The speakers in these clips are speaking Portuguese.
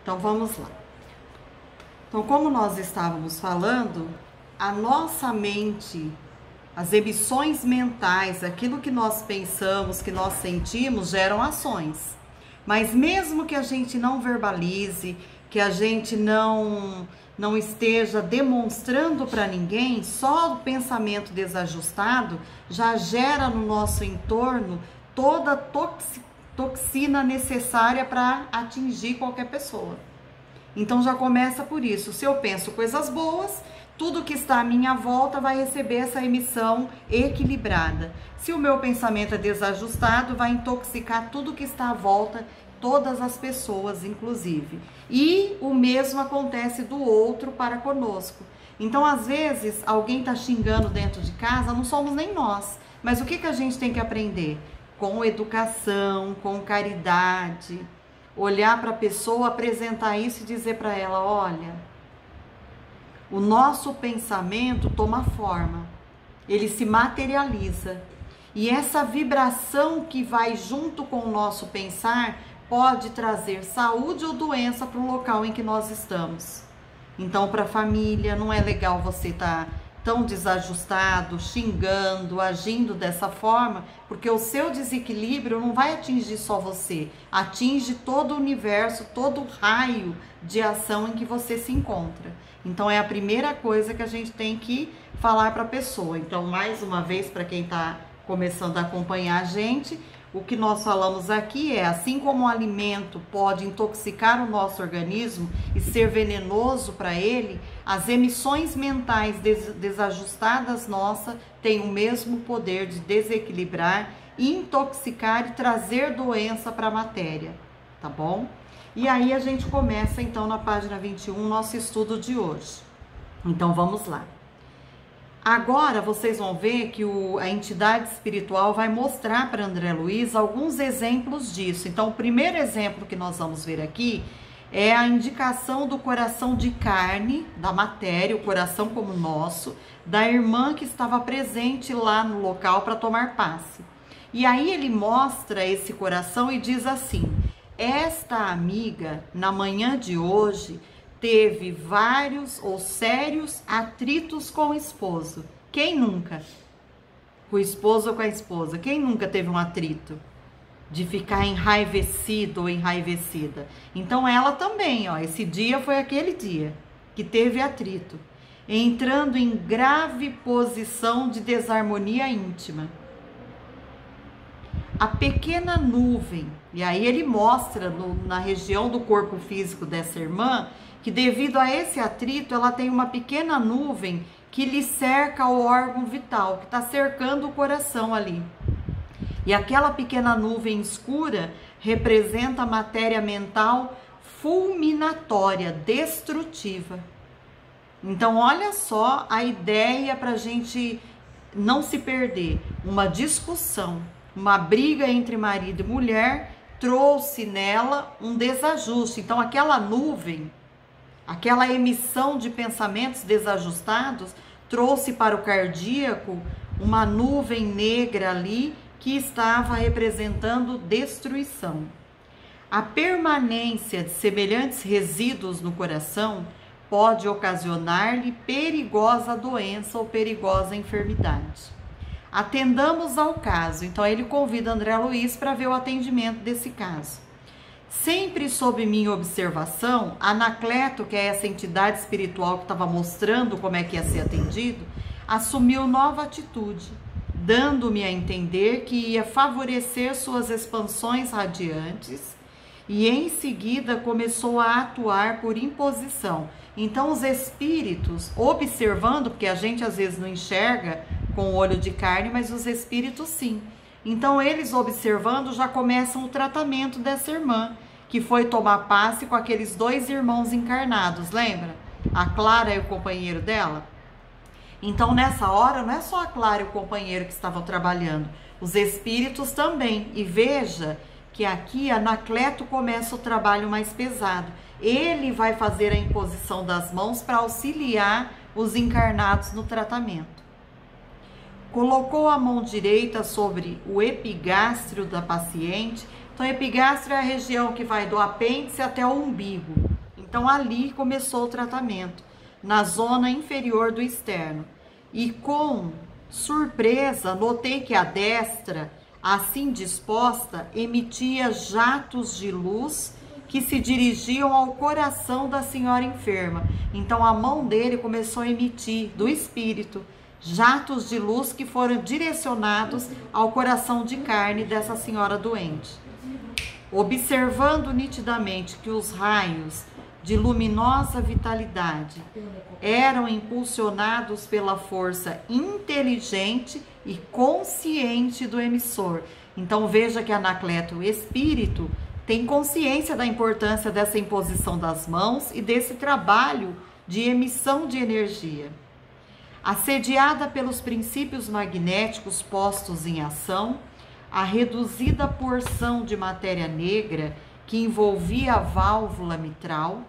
Então vamos lá. Então, como nós estávamos falando, a nossa mente, as emissões mentais, aquilo que nós pensamos, que nós sentimos, geram ações. Mas mesmo que a gente não verbalize, que a gente não esteja demonstrando para ninguém, só o pensamento desajustado já gera no nosso entorno toda a toxina necessária para atingir qualquer pessoa. Então já começa por isso. Se eu penso coisas boas, tudo que está à minha volta vai receber essa emissão equilibrada. Se o meu pensamento é desajustado, vai intoxicar tudo que está à volta, todas as pessoas, inclusive. E o mesmo acontece do outro para conosco. Então, às vezes, alguém está xingando dentro de casa, não somos nem nós. Mas o que a gente tem que aprender? Com educação, com caridade, olhar para a pessoa, apresentar isso e dizer para ela, olha, o nosso pensamento toma forma, ele se materializa. E essa vibração que vai junto com o nosso pensar pode trazer saúde ou doença para o local em que nós estamos. Então, para a família, não é legal você estar tão desajustado, xingando, agindo dessa forma, porque o seu desequilíbrio não vai atingir só você, atinge todo o universo, todo o raio de ação em que você se encontra. Então, é a primeira coisa que a gente tem que falar para a pessoa. Então, mais uma vez, para quem está começando a acompanhar a gente, o que nós falamos aqui é, assim como o alimento pode intoxicar o nosso organismo e ser venenoso para ele, as emissões mentais desajustadas nossas têm o mesmo poder de desequilibrar, intoxicar e trazer doença para a matéria, tá bom? E aí a gente começa então na página 21, nosso estudo de hoje. Então vamos lá. Agora vocês vão ver que a entidade espiritual vai mostrar para André Luiz alguns exemplos disso. Então, o primeiro exemplo que nós vamos ver aqui é a indicação do coração de carne, da matéria, o coração como nosso, da irmã que estava presente lá no local para tomar passe. E aí ele mostra esse coração e diz assim: esta amiga, na manhã de hoje, teve vários ou sérios atritos com o esposo. Quem nunca? Com o esposo ou com a esposa? Quem nunca teve um atrito? De ficar enraivecido ou enraivecida. Então ela também, ó, esse dia foi aquele dia que teve atrito, entrando em grave posição de desarmonia íntima. A pequena nuvem, e aí ele mostra na região do corpo físico dessa irmã, que devido a esse atrito, ela tem uma pequena nuvem que lhe cerca o órgão vital, que está cercando o coração ali. E aquela pequena nuvem escura representa a matéria mental fulminatória, destrutiva. Então, olha só a ideia para a gente não se perder. Uma discussão, uma briga entre marido e mulher trouxe nela um desajuste. Então, aquela nuvem, aquela emissão de pensamentos desajustados trouxe para o cardíaco uma nuvem negra ali que estava representando destruição. A permanência de semelhantes resíduos no coração pode ocasionar-lhe perigosa doença ou perigosa enfermidade. Atendamos ao caso. Então ele convida André Luiz para ver o atendimento desse caso. Sempre sob minha observação, Anacleto, que é essa entidade espiritual que estava mostrando como é que ia ser atendido, assumiu nova atitude, dando-me a entender que ia favorecer suas expansões radiantes e em seguida começou a atuar por imposição. Então os espíritos, observando, porque a gente às vezes não enxerga com o olho de carne, mas os espíritos sim. Então eles observando já começam o tratamento dessa irmã, que foi tomar passe com aqueles dois irmãos encarnados, lembra? A Clara e o companheiro dela. Então nessa hora não é só a Clara e o companheiro que estavam trabalhando, os espíritos também. E veja que aqui Anacleto começa o trabalho mais pesado. Ele vai fazer a imposição das mãos para auxiliar os encarnados no tratamento. Colocou a mão direita sobre o epigástrio da paciente. Então, o epigástrio é a região que vai do apêndice até o umbigo. Então ali começou o tratamento, na zona inferior do externo. E com surpresa, notei que a destra, assim disposta, emitia jatos de luz que se dirigiam ao coração da senhora enferma. Então a mão dele começou a emitir, do espírito, jatos de luz que foram direcionados ao coração de carne dessa senhora doente. Observando nitidamente que os raios de luminosa vitalidade eram impulsionados pela força inteligente e consciente do emissor. Então veja que Anacleto, o espírito, tem consciência da importância dessa imposição das mãos e desse trabalho de emissão de energia. Assediada pelos princípios magnéticos postos em ação, a reduzida porção de matéria negra que envolvia a válvula mitral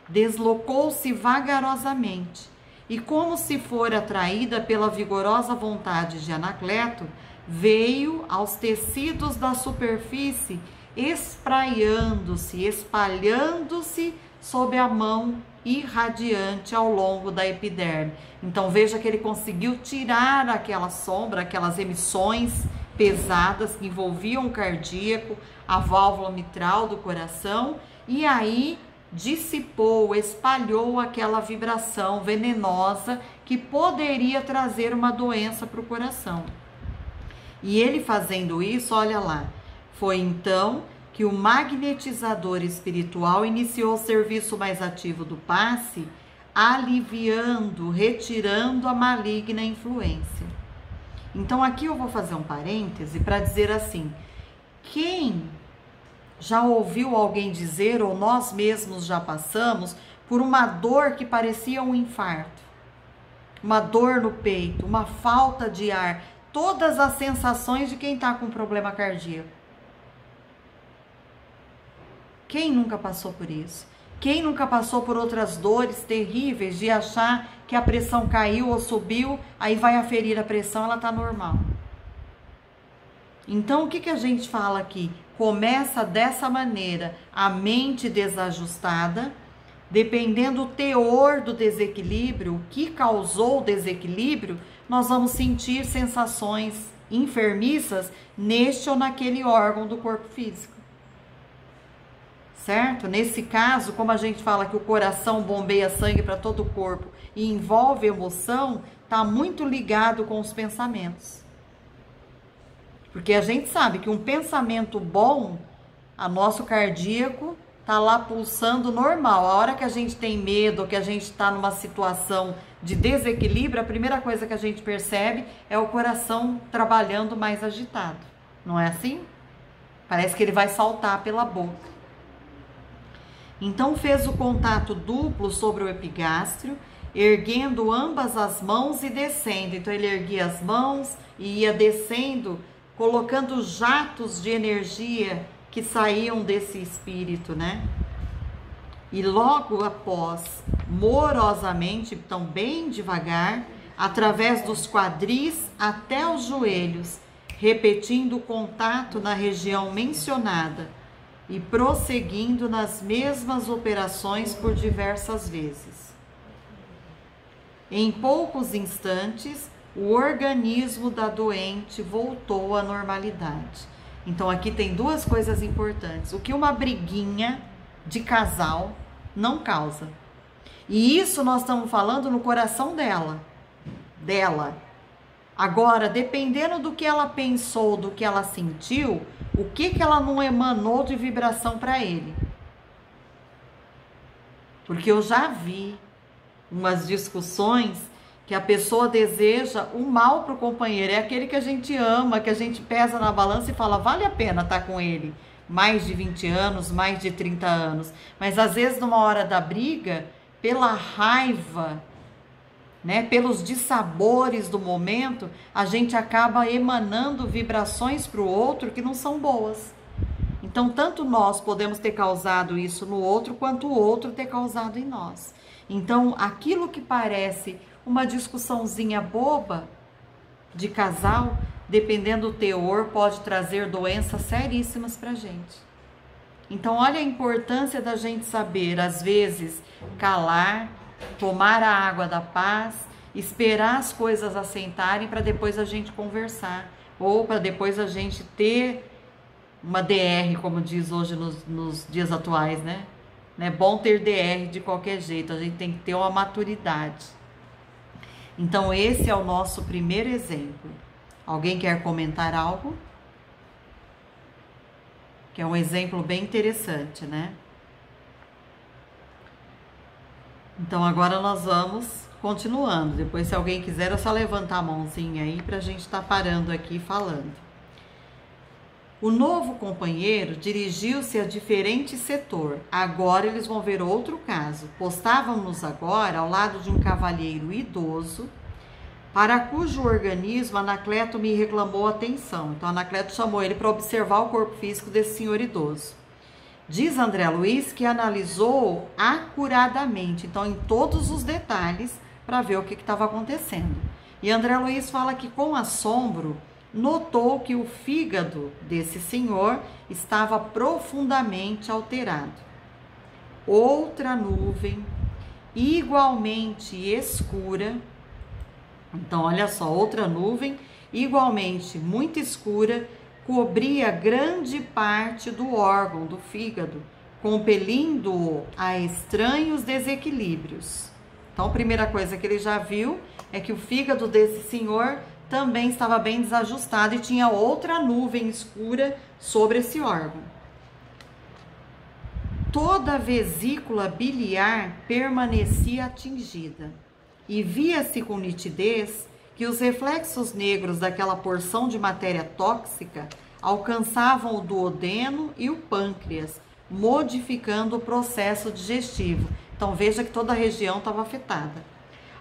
deslocou-se vagarosamente e, como se fora atraída pela vigorosa vontade de Anacleto, veio aos tecidos da superfície, espraiando-se, espalhando-se sob a mão irradiante ao longo da epiderme. Então veja que ele conseguiu tirar aquela sombra, aquelas emissões pesadas que envolviam o cardíaco, a válvula mitral do coração, e aí dissipou, espalhou aquela vibração venenosa que poderia trazer uma doença para o coração. E ele fazendo isso, olha lá, foi então que o magnetizador espiritual iniciou o serviço mais ativo do passe, aliviando, retirando a maligna influência. Então aqui eu vou fazer um parêntese para dizer assim, quem já ouviu alguém dizer, ou nós mesmos já passamos, por uma dor que parecia um infarto, uma dor no peito, uma falta de ar, todas as sensações de quem está com problema cardíaco. Quem nunca passou por isso? Quem nunca passou por outras dores terríveis de achar que a pressão caiu ou subiu, aí vai aferir a pressão, ela está normal. Então, o que a gente fala aqui? Começa dessa maneira, a mente desajustada, dependendo do teor do desequilíbrio, o que causou o desequilíbrio, nós vamos sentir sensações enfermiças neste ou naquele órgão do corpo físico. Certo? Nesse caso, como a gente fala que o coração bombeia sangue para todo o corpo e envolve emoção, está muito ligado com os pensamentos. Porque a gente sabe que um pensamento bom, a nosso cardíaco está lá pulsando normal. A hora que a gente tem medo, que a gente está numa situação de desequilíbrio, a primeira coisa que a gente percebe é o coração trabalhando mais agitado. Não é assim? Parece que ele vai saltar pela boca. Então fez o contato duplo sobre o epigástrio, erguendo ambas as mãos e descendo. Então ele erguia as mãos e ia descendo, colocando jatos de energia que saíam desse espírito, né? E logo após, morosamente, então bem devagar, através dos quadris até os joelhos, repetindo o contato na região mencionada e prosseguindo nas mesmas operações por diversas vezes. Em poucos instantes, o organismo da doente voltou à normalidade. Então aqui tem duas coisas importantes. O que uma briguinha de casal não causa. E isso nós estamos falando no coração dela. Agora, dependendo do que ela pensou, do que ela sentiu, o que ela não emanou de vibração para ele? Porque eu já vi umas discussões que a pessoa deseja o mal para o companheiro. É aquele que a gente ama, que a gente pesa na balança e fala, vale a pena estar com ele. Mais de 20 anos, mais de 30 anos. Mas às vezes numa hora da briga, pela raiva, né, pelos dissabores do momento, a gente acaba emanando vibrações para o outro que não são boas. Então, tanto nós podemos ter causado isso no outro, quanto o outro ter causado em nós. Então, aquilo que parece uma discussãozinha boba de casal, dependendo do teor, pode trazer doenças seríssimas para a gente. Então, olha a importância da gente saber, às vezes, calar, tomar a água da paz, esperar as coisas assentarem para depois a gente conversar, ou para depois a gente ter uma DR, como diz hoje nos dias atuais, né? É bom ter DR de qualquer jeito, a gente tem que ter uma maturidade. Então, esse é o nosso primeiro exemplo. Alguém quer comentar algo? Que é um exemplo bem interessante, né? Então, agora nós vamos continuando. Depois, se alguém quiser, é só levantar a mãozinha aí para a gente estar parando aqui falando. O novo companheiro dirigiu-se a diferente setor. Agora eles vão ver outro caso. Postávamos agora ao lado de um cavalheiro idoso, para cujo organismo Anacleto me reclamou atenção. Então, Anacleto chamou ele para observar o corpo físico desse senhor idoso. Diz André Luiz que analisou acuradamente, então em todos os detalhes, para ver o que estava acontecendo. E André Luiz fala que com assombro notou que o fígado desse senhor estava profundamente alterado. Outra nuvem, igualmente escura, então olha só, outra nuvem, igualmente muito escura, cobria grande parte do órgão do fígado, compelindo-o a estranhos desequilíbrios. Então, a primeira coisa que ele já viu é que o fígado desse senhor também estava bem desajustado e tinha outra nuvem escura sobre esse órgão. Toda a vesícula biliar permanecia atingida e via-se com nitidez que os reflexos negros daquela porção de matéria tóxica alcançavam o duodeno e o pâncreas, modificando o processo digestivo. Então veja que toda a região estava afetada.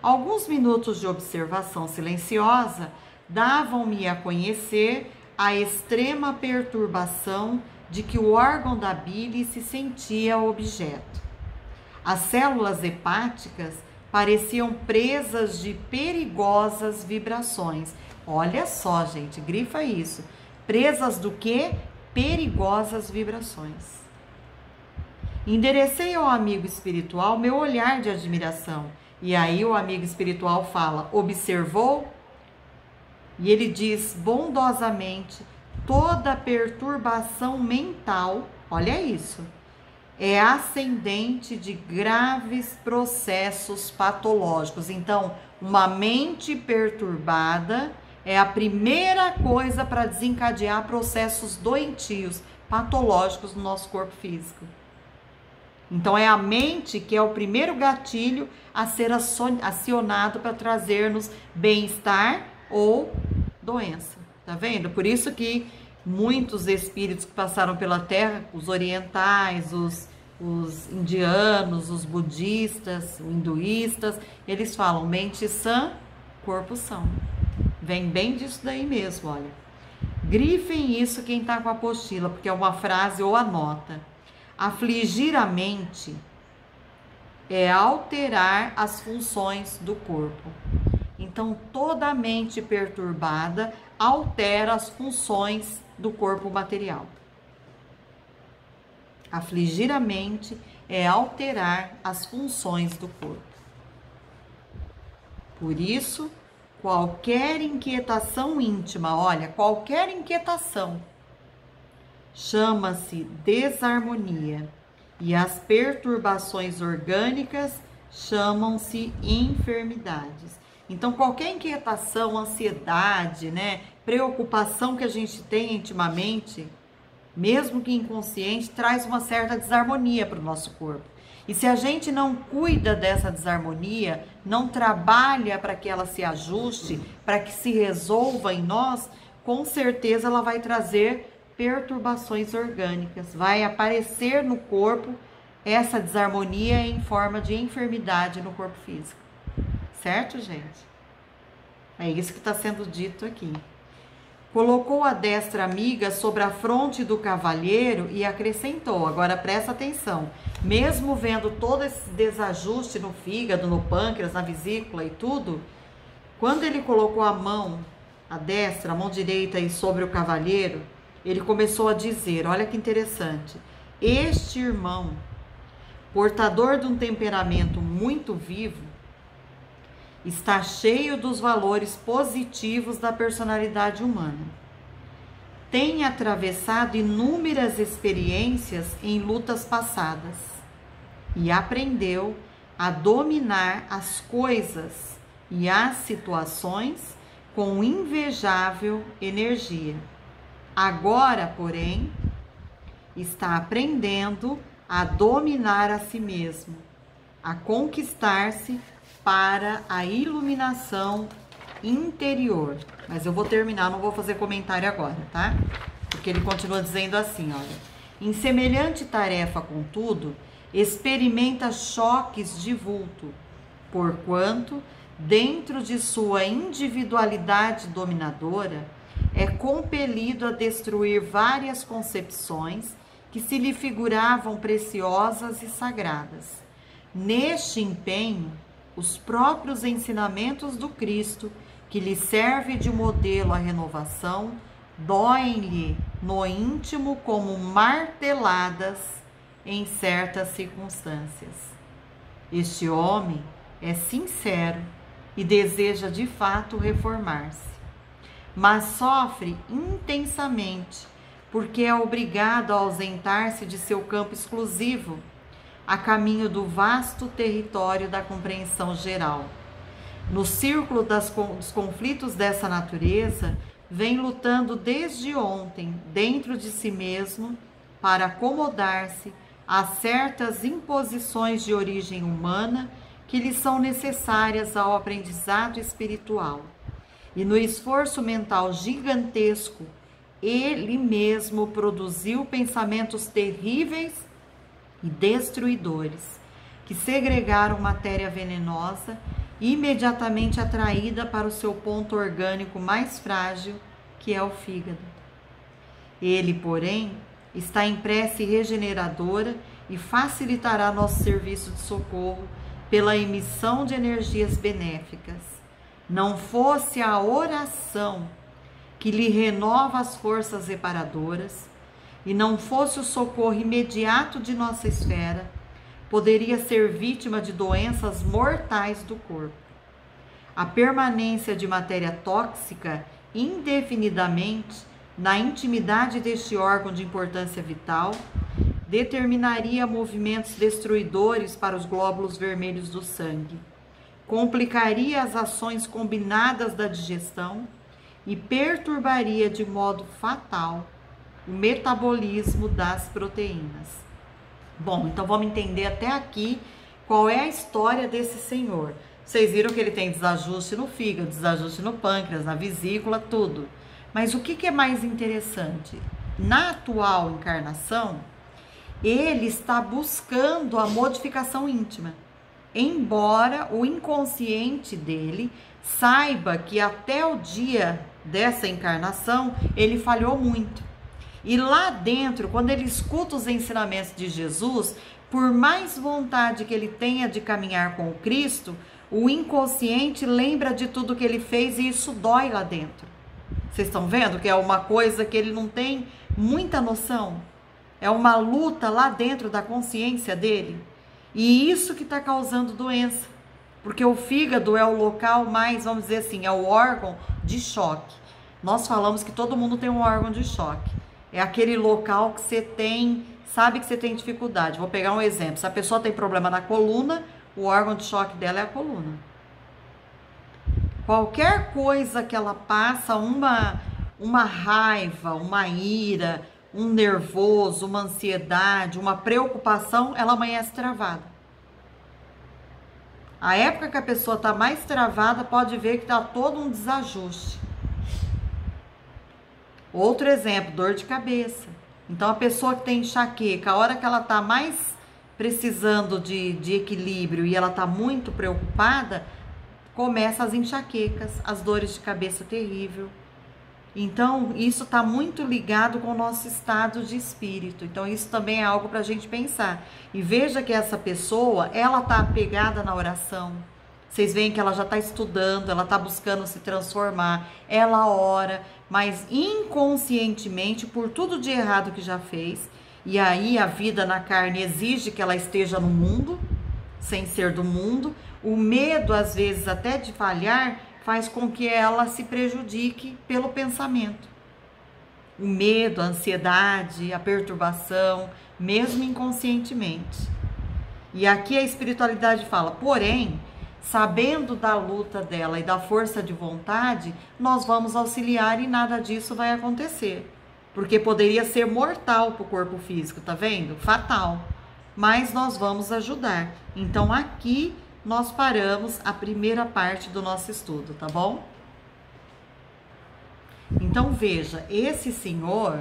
Alguns minutos de observação silenciosa davam-me a conhecer a extrema perturbação de que o órgão da bile se sentia objeto. As células hepáticas pareciam presas de perigosas vibrações. Olha só, gente, grifa isso. Presas do quê? Perigosas vibrações. Enderecei ao amigo espiritual meu olhar de admiração. E aí o amigo espiritual fala, observou? E ele diz bondosamente, toda perturbação mental, olha isso, é ascendente de graves processos patológicos. Então, uma mente perturbada é a primeira coisa para desencadear processos doentios, patológicos no nosso corpo físico. Então, é a mente que é o primeiro gatilho a ser acionado para trazer-nos bem-estar ou doença. Tá vendo? Por isso que muitos espíritos que passaram pela Terra, os orientais, os indianos, os budistas, os hinduístas, eles falam mente sã, corpo são. Vem bem disso daí mesmo, olha. Grifem isso quem está com a apostila, porque é uma frase ou anota. Afligir a mente é alterar as funções do corpo. Então, toda a mente perturbada altera as funções do corpo material. Afligir a mente é alterar as funções do corpo. Por isso, qualquer inquietação íntima, olha, qualquer inquietação, chama-se desarmonia e as perturbações orgânicas chamam-se enfermidades. Então, qualquer inquietação, ansiedade, né, preocupação que a gente tem intimamente, mesmo que inconsciente, traz uma certa desarmonia para o nosso corpo. E se a gente não cuida dessa desarmonia, não trabalha para que ela se ajuste, para que se resolva em nós, com certeza ela vai trazer perturbações orgânicas. Vai aparecer no corpo essa desarmonia em forma de enfermidade no corpo físico. Certo, gente? É isso que está sendo dito aqui. Colocou a destra amiga sobre a fronte do cavalheiro e acrescentou, agora presta atenção, mesmo vendo todo esse desajuste no fígado, no pâncreas, na vesícula e tudo, quando ele colocou a mão, a destra, a mão direita aí sobre o cavalheiro, ele começou a dizer, olha que interessante, Este irmão, portador de um temperamento muito vivo, está cheio dos valores positivos da personalidade humana. Tem atravessado inúmeras experiências em lutas passadas e aprendeu a dominar as coisas e as situações com invejável energia. Agora, porém, está aprendendo a dominar a si mesmo, a conquistar-se para a iluminação interior. Mas eu vou terminar, não vou fazer comentário agora, tá? Porque ele continua dizendo assim, olha: em semelhante tarefa, contudo, experimenta choques de vulto, porquanto, dentro de sua individualidade dominadora, é compelido a destruir várias concepções que se lhe figuravam preciosas e sagradas. Neste empenho, os próprios ensinamentos do Cristo, que lhe serve de modelo à renovação, doem-lhe no íntimo como marteladas em certas circunstâncias. Este homem é sincero e deseja de fato reformar-se, mas sofre intensamente porque é obrigado a ausentar-se de seu campo exclusivo, a caminho do vasto território da compreensão geral. No círculo dos conflitos dessa natureza, vem lutando desde ontem, dentro de si mesmo, para acomodar-se a certas imposições de origem humana que lhe são necessárias ao aprendizado espiritual. E no esforço mental gigantesco, ele mesmo produziu pensamentos terríveis e destruidores, que segregaram matéria venenosa, imediatamente atraída para o seu ponto orgânico mais frágil, que é o fígado. Ele, porém, está em prece regeneradora e facilitará nosso serviço de socorro pela emissão de energias benéficas. Não fosse a oração que lhe renova as forças reparadoras, e não fosse o socorro imediato de nossa esfera, poderia ser vítima de doenças mortais do corpo. A permanência de matéria tóxica indefinidamente na intimidade deste órgão de importância vital determinaria movimentos destruidores para os glóbulos vermelhos do sangue, complicaria as ações combinadas da digestão e perturbaria de modo fatal o metabolismo das proteínas. Bom, então vamos entender até aqui qual é a história desse senhor. Vocês viram que ele tem desajuste no fígado, desajuste no pâncreas, na vesícula, tudo. Mas o que é mais interessante? Na atual encarnação, ele está buscando a modificação íntima, embora o inconsciente dele saiba que até o dia dessa encarnação ele falhou muito. E lá dentro, quando ele escuta os ensinamentos de Jesus, por mais vontade que ele tenha de caminhar com o Cristo, o inconsciente lembra de tudo que ele fez e isso dói lá dentro. Vocês estão vendo que é uma coisa que ele não tem muita noção? É uma luta lá dentro da consciência dele. E isso que está causando doença. Porque o fígado é o local mais, vamos dizer assim, é o órgão de choque. Nós falamos que todo mundo tem um órgão de choque. É aquele local que você tem, sabe que você tem dificuldade. Vou pegar um exemplo. Se a pessoa tem problema na coluna, o órgão de choque dela é a coluna. Qualquer coisa que ela passa, uma raiva, uma ira, um nervoso, uma ansiedade, uma preocupação, ela amanhece travada. A época que a pessoa está mais travada, pode ver que está todo um desajuste. Outro exemplo, dor de cabeça. Então, a pessoa que tem enxaqueca, a hora que ela está mais precisando de equilíbrio e ela está muito preocupada, começa as enxaquecas, as dores de cabeça terrível. Então, isso está muito ligado com o nosso estado de espírito. Então, isso também é algo para a gente pensar. E veja que essa pessoa, ela está apegada na oração. Vocês veem que ela já está estudando, ela está buscando se transformar, ela ora, mas inconscientemente, por tudo de errado que já fez, e aí a vida na carne exige que ela esteja no mundo, sem ser do mundo. O medo, às vezes, até de falhar, faz com que ela se prejudique pelo pensamento. O medo, a ansiedade, a perturbação, mesmo inconscientemente. E aqui a espiritualidade fala, porém, sabendo da luta dela e da força de vontade, nós vamos auxiliar e nada disso vai acontecer. Porque poderia ser mortal para o corpo físico, tá vendo? Fatal. Mas nós vamos ajudar. Então aqui nós paramos a primeira parte do nosso estudo, tá bom? Então veja, esse senhor,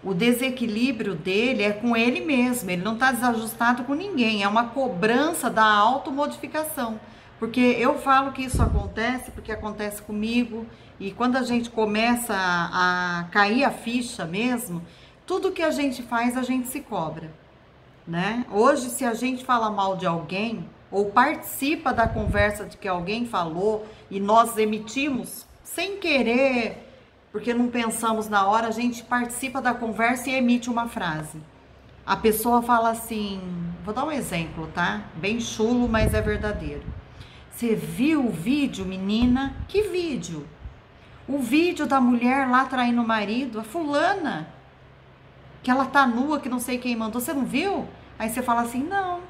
o desequilíbrio dele é com ele mesmo, ele não está desajustado com ninguém, é uma cobrança da automodificação. Porque eu falo que isso acontece, porque acontece comigo, e quando a gente começa a cair a ficha mesmo, tudo que a gente faz, a gente se cobra, né? Hoje, se a gente fala mal de alguém, ou participa da conversa de que alguém falou, e nós emitimos, sem querer, porque não pensamos na hora, a gente participa da conversa e emite uma frase. A pessoa fala assim, vou dar um exemplo, tá? Bem chulo, mas é verdadeiro. Você viu o vídeo, menina? Que vídeo? O vídeo da mulher lá traindo o marido, a fulana, que ela tá nua, que não sei quem mandou, você não viu? Aí você fala assim, não.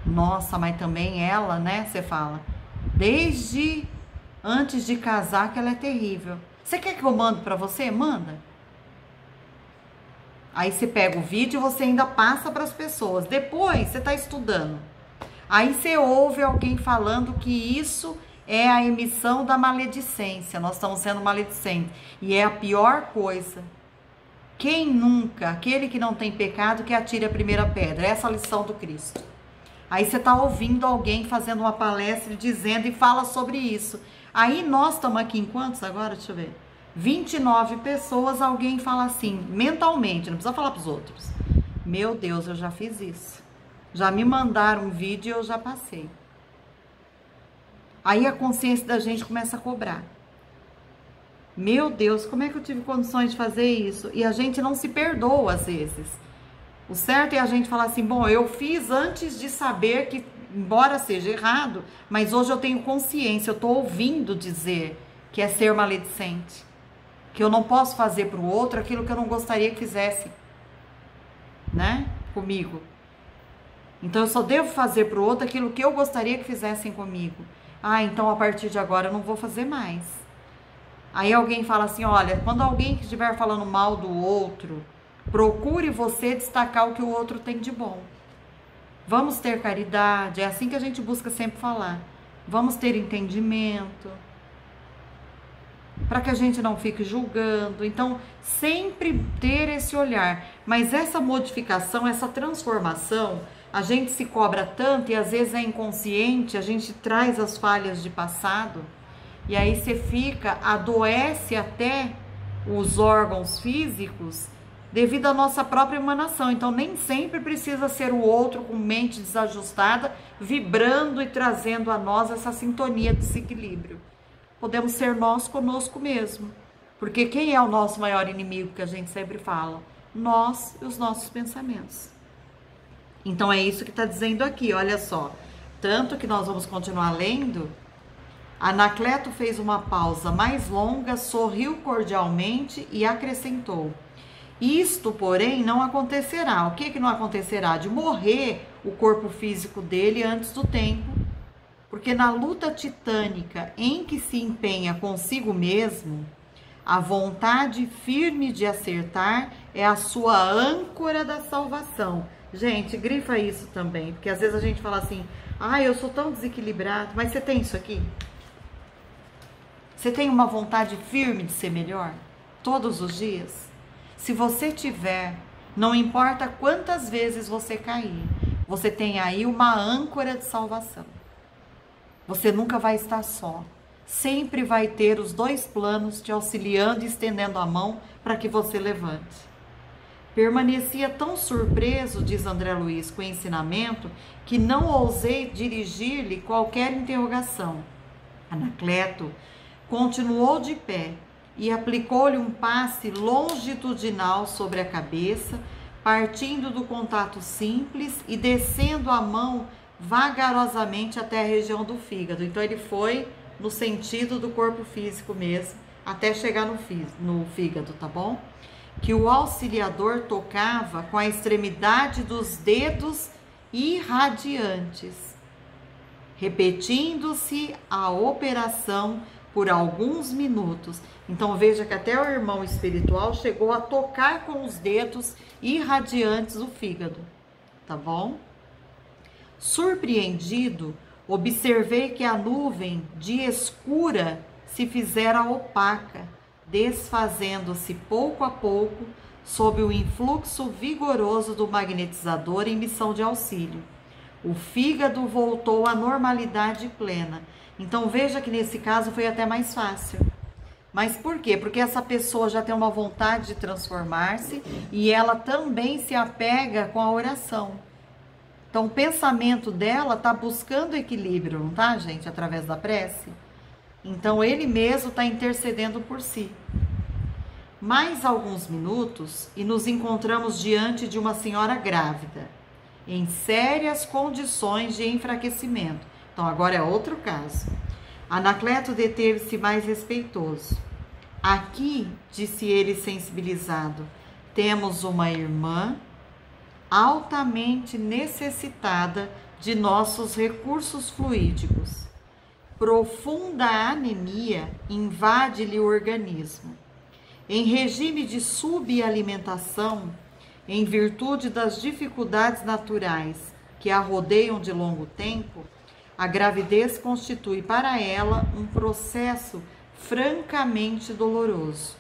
Nossa, mas também ela, né? Você fala, desde antes de casar que ela é terrível. Você quer que eu mande pra você? Manda. Aí você pega o vídeo e você ainda passa para as pessoas. Depois você tá estudando. Aí você ouve alguém falando que isso é a emissão da maledicência. Nós estamos sendo maledicentes. E é a pior coisa. Quem nunca, aquele que não tem pecado, que atire a primeira pedra. Essa é a lição do Cristo. Aí você está ouvindo alguém fazendo uma palestra dizendo e fala sobre isso. Aí nós estamos aqui em quantos agora? Deixa eu ver. 29 pessoas, alguém fala assim, mentalmente, não precisa falar para os outros. Meu Deus, eu já fiz isso. Já me mandaram um vídeo e eu já passei. Aí a consciência da gente começa a cobrar. Meu Deus, como é que eu tive condições de fazer isso? E a gente não se perdoa às vezes. O certo é a gente falar assim, bom, eu fiz antes de saber que, embora seja errado, mas hoje eu tenho consciência, eu estou ouvindo dizer que é ser maledicente. Que eu não posso fazer para o outro aquilo que eu não gostaria que fizesse, né, comigo. Então eu só devo fazer para o outro aquilo que eu gostaria que fizessem comigo. Ah, então a partir de agora eu não vou fazer mais. Aí alguém fala assim, olha, quando alguém que estiver falando mal do outro, procure você destacar o que o outro tem de bom. Vamos ter caridade, é assim que a gente busca sempre falar. Vamos ter entendimento, para que a gente não fique julgando. Então, sempre ter esse olhar. Mas essa modificação, essa transformação, a gente se cobra tanto e às vezes é inconsciente, a gente traz as falhas de passado e aí você fica, adoece até os órgãos físicos devido à nossa própria emanação. Então, nem sempre precisa ser o outro com mente desajustada, vibrando e trazendo a nós essa sintonia de desequilíbrio. Podemos ser nós conosco mesmo. Porque quem é o nosso maior inimigo que a gente sempre fala? Nós e os nossos pensamentos. Então é isso que está dizendo aqui, olha só. Tanto que nós vamos continuar lendo. Anacleto fez uma pausa mais longa, sorriu cordialmente e acrescentou: isto, porém, não acontecerá. O que não acontecerá? De morrer o corpo físico dele antes do tempo. Porque na luta titânica em que se empenha consigo mesmo, a vontade firme de acertar é a sua âncora da salvação. Gente, grifa isso também, porque às vezes a gente fala assim, ah, eu sou tão desequilibrado, mas você tem isso aqui? Você tem uma vontade firme de ser melhor? Todos os dias? Se você tiver, não importa quantas vezes você cair, você tem aí uma âncora de salvação. Você nunca vai estar só. Sempre vai ter os dois planos te auxiliando e estendendo a mão para que você levante. Permanecia tão surpreso, diz André Luiz, com o ensinamento, que não ousei dirigir-lhe qualquer interrogação. Anacleto continuou de pé e aplicou-lhe um passe longitudinal sobre a cabeça, partindo do contato simples e descendo a mão vagarosamente até a região do fígado. Então ele foi no sentido do corpo físico mesmo, até chegar no fígado, tá bom? Que o auxiliador tocava com a extremidade dos dedos irradiantes, repetindo-se a operação por alguns minutos. Então veja que até o irmão espiritual chegou a tocar com os dedos irradiantes o fígado, tá bom? Surpreendido, observei que a nuvem de escura se fizera opaca, desfazendo-se pouco a pouco sob o influxo vigoroso do magnetizador em missão de auxílio. O fígado voltou à normalidade plena. Então veja que nesse caso foi até mais fácil. Mas por quê? Porque essa pessoa já tem uma vontade de transformar-se e ela também se apega com a oração. Então o pensamento dela está buscando equilíbrio, não tá, gente? Através da prece. Então ele mesmo está intercedendo por si. Mais alguns minutos e nos encontramos diante de uma senhora grávida, em sérias condições de enfraquecimento. Então agora é outro caso. Anacleto deteve-se mais respeitoso. Aqui, disse ele sensibilizado, temos uma irmã altamente necessitada de nossos recursos fluídicos. Profunda anemia invade-lhe o organismo. Em regime de subalimentação, em virtude das dificuldades naturais que a rodeiam de longo tempo, a gravidez constitui para ela um processo francamente doloroso.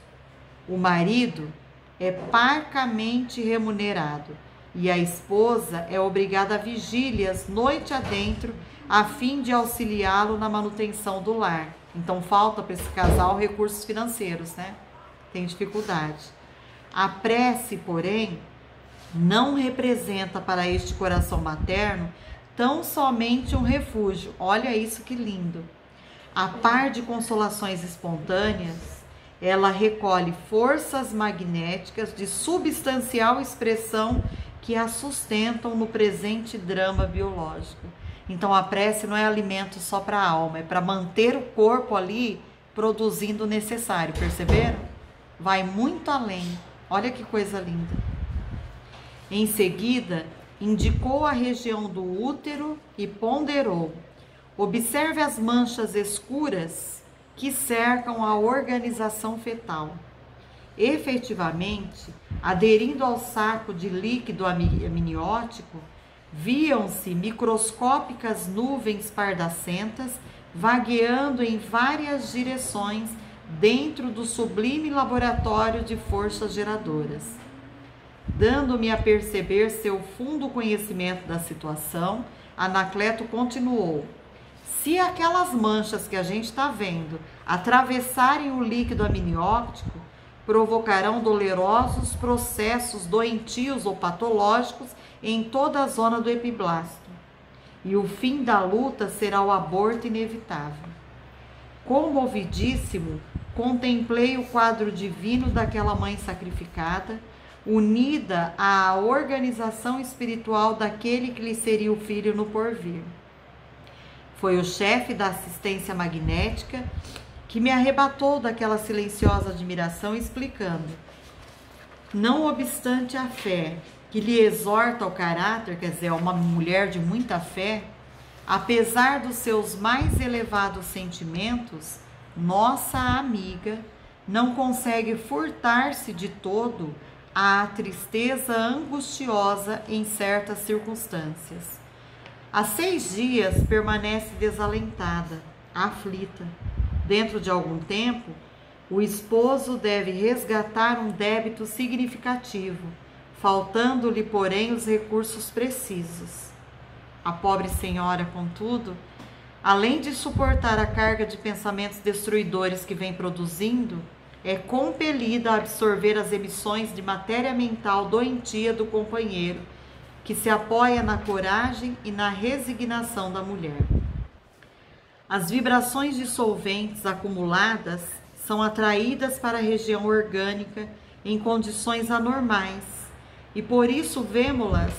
O marido é parcamente remunerado e a esposa é obrigada a vigílias noite adentro a fim de auxiliá-lo na manutenção do lar. Então falta para esse casal recursos financeiros, né? Tem dificuldade. A prece, porém, não representa para este coração materno tão somente um refúgio. Olha isso que lindo. A par de consolações espontâneas, ela recolhe forças magnéticas de substancial expressão que a sustentam no presente drama biológico. Então a prece não é alimento só para a alma, é para manter o corpo ali produzindo o necessário, perceberam? Vai muito além. Olha que coisa linda. Em seguida, indicou a região do útero e ponderou: observe as manchas escuras que cercam a organização fetal. Efetivamente, aderindo ao saco de líquido amniótico, viam-se microscópicas nuvens pardacentas vagueando em várias direções dentro do sublime laboratório de forças geradoras. Dando-me a perceber seu fundo conhecimento da situação, Anacleto continuou: se aquelas manchas que a gente está vendo atravessarem o líquido amniótico, provocarão dolorosos processos doentios ou patológicos em toda a zona do epiblasto, e o fim da luta será o aborto inevitável. Comovidíssimo, contemplei o quadro divino daquela mãe sacrificada, unida à organização espiritual daquele que lhe seria o filho no porvir. Foi o chefe da assistência magnética que me arrebatou daquela silenciosa admiração, explicando: não obstante a fé que lhe exorta ao caráter, quer dizer, uma mulher de muita fé, apesar dos seus mais elevados sentimentos, nossa amiga não consegue furtar-se de todo à tristeza angustiosa em certas circunstâncias. Há 6 dias permanece desalentada, aflita. Dentro de algum tempo, o esposo deve resgatar um débito significativo, faltando-lhe, porém, os recursos precisos. A pobre senhora, contudo, além de suportar a carga de pensamentos destruidores que vem produzindo, é compelida a absorver as emissões de matéria mental doentia do companheiro, que se apoia na coragem e na resignação da mulher. As vibrações dissolventes acumuladas são atraídas para a região orgânica em condições anormais e por isso vemo-las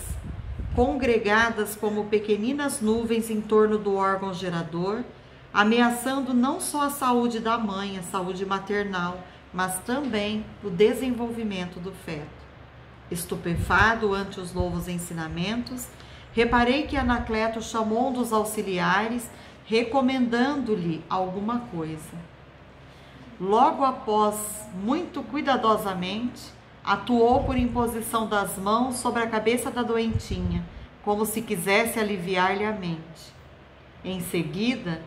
congregadas como pequeninas nuvens em torno do órgão gerador, ameaçando não só a saúde da mãe, a saúde maternal, mas também o desenvolvimento do feto. Estupefado ante os novos ensinamentos, reparei que Anacleto chamou um dos auxiliares, recomendando-lhe alguma coisa. Logo após, muito cuidadosamente, atuou por imposição das mãos sobre a cabeça da doentinha, como se quisesse aliviar-lhe a mente. Em seguida,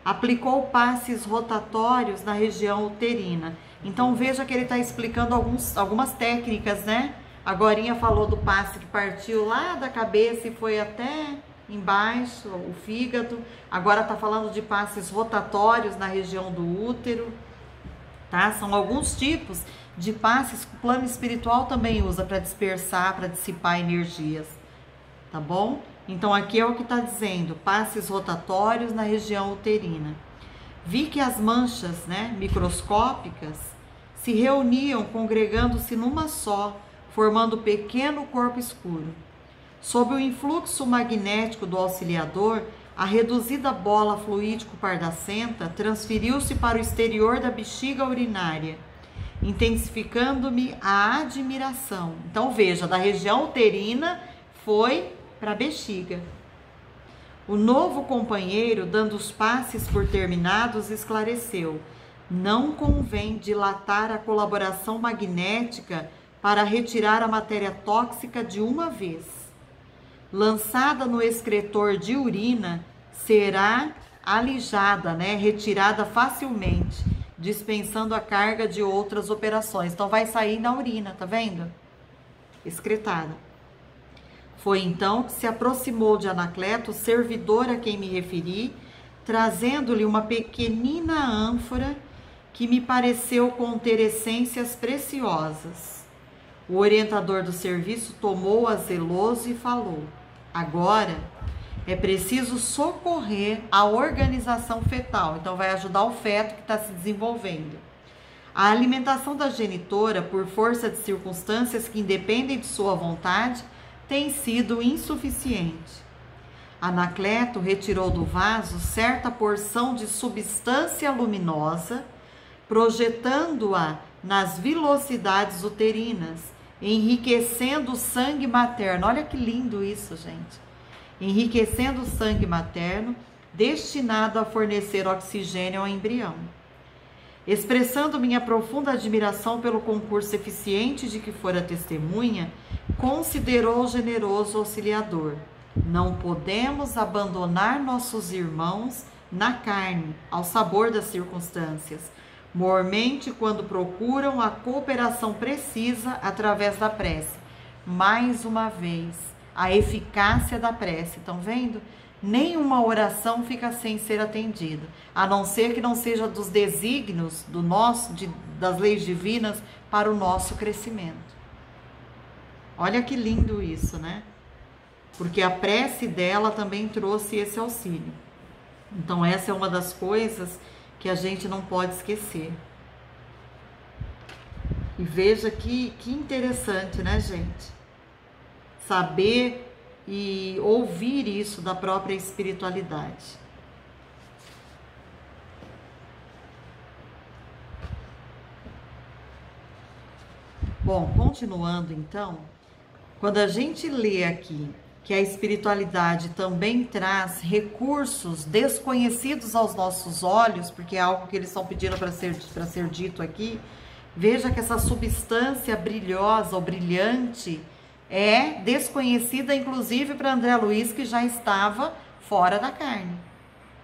aplicou passes rotatórios na região uterina. Então veja que ele está explicando algumas técnicas, né? Agorinha falou do passe que partiu lá da cabeça e foi até embaixo, o fígado. Agora está falando de passes rotatórios na região do útero, tá? São alguns tipos de passes que o plano espiritual também usa para dispersar, para dissipar energias, tá bom? Então aqui é o que está dizendo, passes rotatórios na região uterina. Vi que as manchas, né, microscópicas se reuniam congregando-se numa só, formando pequeno corpo escuro. Sob o influxo magnético do auxiliador, a reduzida bola fluídico-pardacenta transferiu-se para o exterior da bexiga urinária, intensificando-me a admiração. Então veja, da região uterina foi para a bexiga. O novo companheiro, dando os passes por terminados, esclareceu: não convém dilatar a colaboração magnética para retirar a matéria tóxica de uma vez. Lançada no excretor de urina, será alijada, né, retirada facilmente, dispensando a carga de outras operações. Então vai sair na urina, tá vendo? Excretada. Foi então que se aproximou de Anacleto, o servidor a quem me referi, trazendo-lhe uma pequenina ânfora que me pareceu conter essências preciosas. O orientador do serviço tomou-a zeloso e falou: agora é preciso socorrer a organização fetal. Então vai ajudar o feto que está se desenvolvendo. A alimentação da genitora, por força de circunstâncias que independem de sua vontade, tem sido insuficiente. Anacleto retirou do vaso certa porção de substância luminosa, projetando-a nas velocidades uterinas, enriquecendo o sangue materno. Olha que lindo isso, gente. Enriquecendo o sangue materno, destinado a fornecer oxigênio ao embrião. Expressando minha profunda admiração pelo concurso eficiente de que fora testemunha, considerou o generoso auxiliador: não podemos abandonar nossos irmãos na carne, ao sabor das circunstâncias, mormente quando procuram a cooperação precisa através da prece. Mais uma vez, a eficácia da prece. Estão vendo? Nenhuma oração fica sem ser atendida, a não ser que não seja dos desígnios das leis divinas para o nosso crescimento. Olha que lindo isso, né? Porque a prece dela também trouxe esse auxílio. Então essa é uma das coisas que a gente não pode esquecer. E veja que interessante, né, gente? Saber e ouvir isso da própria espiritualidade. Bom, continuando então, quando a gente lê aqui que a espiritualidade também traz recursos desconhecidos aos nossos olhos, porque é algo que eles estão pedindo para ser dito aqui, veja que essa substância brilhosa ou brilhante é desconhecida, inclusive para André Luiz, que já estava fora da carne,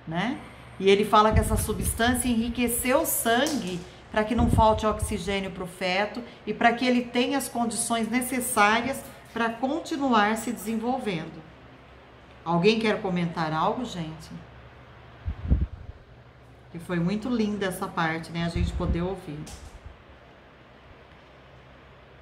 né? E ele fala que essa substância enriqueceu o sangue para que não falte oxigênio para o feto e para que ele tenha as condições necessárias para continuar se desenvolvendo. Alguém quer comentar algo, gente? Que foi muito linda essa parte, né? A gente poder ouvir.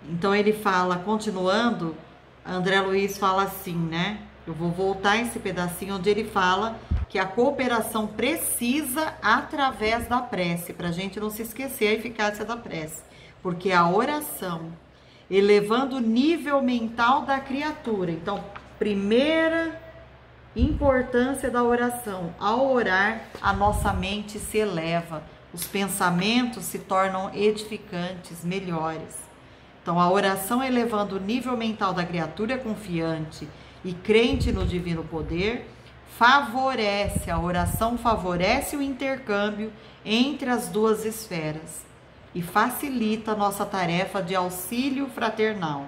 Então ele fala, continuando, André Luiz fala assim, né? Eu vou voltar esse pedacinho onde ele fala que a cooperação precisa através da prece, para a gente não se esquecer a eficácia da prece, porque a oração elevando o nível mental da criatura. Então, primeira importância da oração: ao orar, a nossa mente se eleva, os pensamentos se tornam edificantes, melhores. Então, a oração elevando o nível mental da criatura confiante e crente no divino poder, a oração favorece o intercâmbio entre as duas esferas e facilita a nossa tarefa de auxílio fraternal.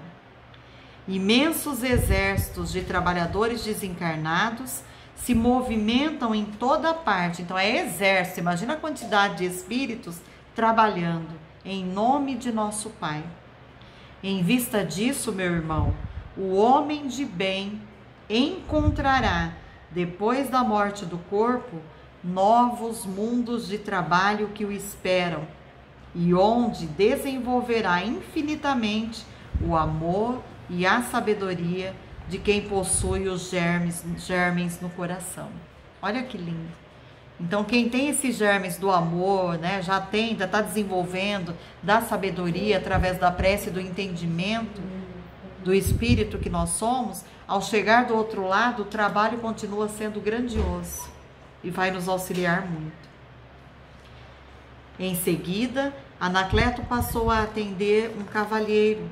Imensos exércitos de trabalhadores desencarnados se movimentam em toda parte. Então é exército, imagina a quantidade de espíritos trabalhando em nome de nosso Pai. Em vista disso, meu irmão, o homem de bem encontrará, depois da morte do corpo, novos mundos de trabalho que o esperam e onde desenvolverá infinitamente o amor e a sabedoria de quem possui os germes no coração. Olha que lindo. Então, quem tem esses germes do amor, né, já está desenvolvendo da sabedoria através da prece, do entendimento do espírito que nós somos, ao chegar do outro lado, o trabalho continua sendo grandioso e vai nos auxiliar muito. Em seguida, Anacleto passou a atender um cavalheiro,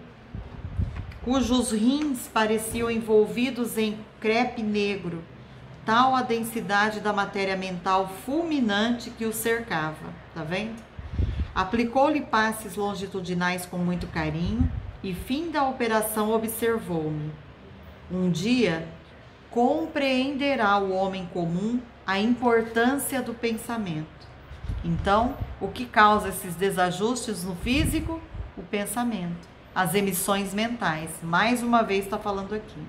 cujos rins pareciam envolvidos em crepe negro, tal a densidade da matéria mental fulminante que o cercava. Tá vendo? Aplicou-lhe passes longitudinais com muito carinho e, fim da operação, observou-me. Um dia compreenderá o homem comum a importância do pensamento. Então, o que causa esses desajustes no físico? O pensamento, as emissões mentais. Mais uma vez está falando aqui.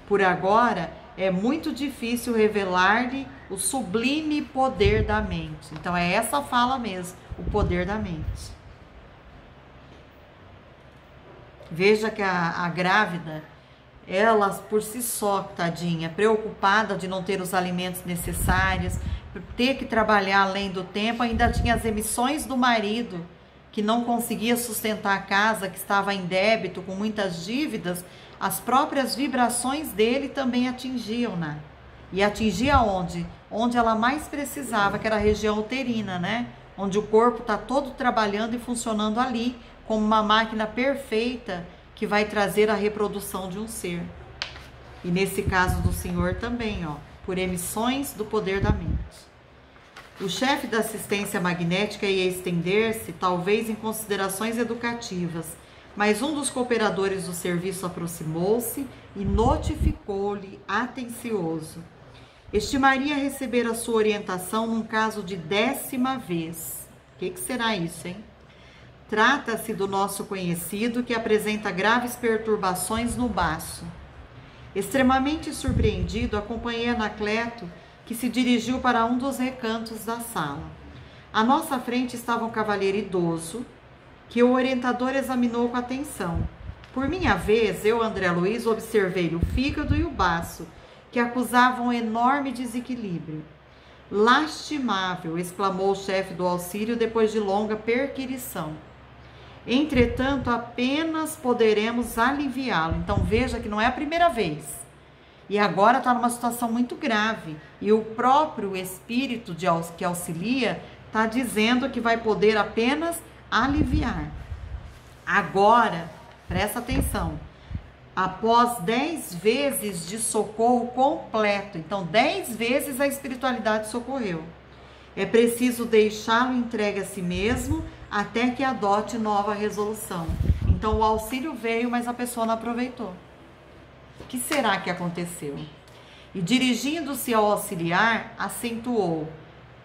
Por agora, é muito difícil revelar-lhe o sublime poder da mente. Então, é essa fala mesmo, o poder da mente. Veja que a grávida, ela por si só, tadinha, preocupada de não ter os alimentos necessários, ter que trabalhar além do tempo, ainda tinha as emissões do marido, que não conseguia sustentar a casa, que estava em débito, com muitas dívidas. As próprias vibrações dele também atingiam-na. E atingia onde? Onde ela mais precisava, que era a região uterina, né? Onde o corpo está todo trabalhando e funcionando ali, como uma máquina perfeita que vai trazer a reprodução de um ser. E nesse caso do senhor também, ó, por emissões do poder da mente. O chefe da assistência magnética ia estender-se, talvez em considerações educativas, mas um dos cooperadores do serviço aproximou-se e notificou-lhe, atencioso: estimaria receber a sua orientação num caso de 10ª vez. O que será isso, hein? Trata-se do nosso conhecido que apresenta graves perturbações no baço. Extremamente surpreendido, acompanhei Anacleto, que se dirigiu para um dos recantos da sala. À nossa frente estava um cavalheiro idoso, que o orientador examinou com atenção. Por minha vez, eu, André Luiz, observei o fígado e o baço, que acusavam um enorme desequilíbrio. Lastimável, exclamou o chefe do auxílio depois de longa perquirição. Entretanto, apenas poderemos aliviá-lo. Então, veja que não é a primeira vez. E agora está numa situação muito grave. E o próprio espírito que auxilia está dizendo que vai poder apenas aliviar. Agora, presta atenção. Após 10 vezes de socorro completo, então 10 vezes a espiritualidade socorreu, é preciso deixá-lo entregue a si mesmo até que adote nova resolução. Então o auxílio veio, mas a pessoa não aproveitou. O que será que aconteceu? E dirigindo-se ao auxiliar, acentuou: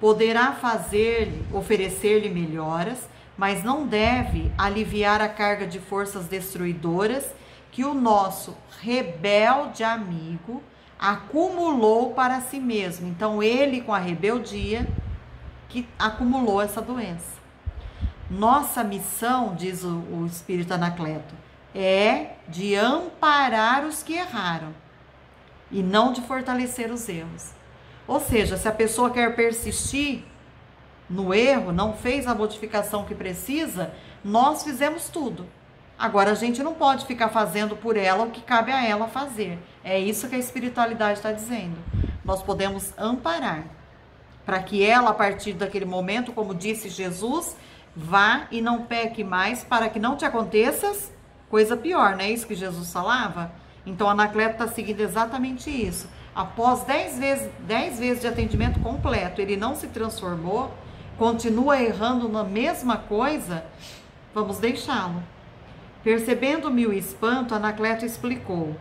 poderá oferecer-lhe melhoras, mas não deve aliviar a carga de forças destruidoras que o nosso rebelde amigo acumulou para si mesmo. Então, ele, com a rebeldia, que acumulou essa doença. Nossa missão, diz o espírito Anacleto, é de amparar os que erraram e não de fortalecer os erros. Ou seja, se a pessoa quer persistir no erro, não fez a modificação que precisa, nós fizemos tudo. Agora, a gente não pode ficar fazendo por ela o que cabe a ela fazer. É isso que a espiritualidade está dizendo. Nós podemos amparar, para que ela, a partir daquele momento, como disse Jesus, vá e não peque mais, para que não te aconteça coisa pior, não é isso que Jesus falava? Então, a Anacleto está seguindo exatamente isso. Após 10 vezes de atendimento completo, ele não se transformou, continua errando na mesma coisa, vamos deixá-lo. Percebendo-me o espanto, Anacleto explicou: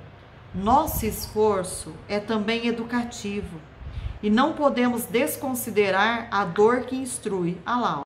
nosso esforço é também educativo e não podemos desconsiderar a dor que instrui. Ah lá, ó.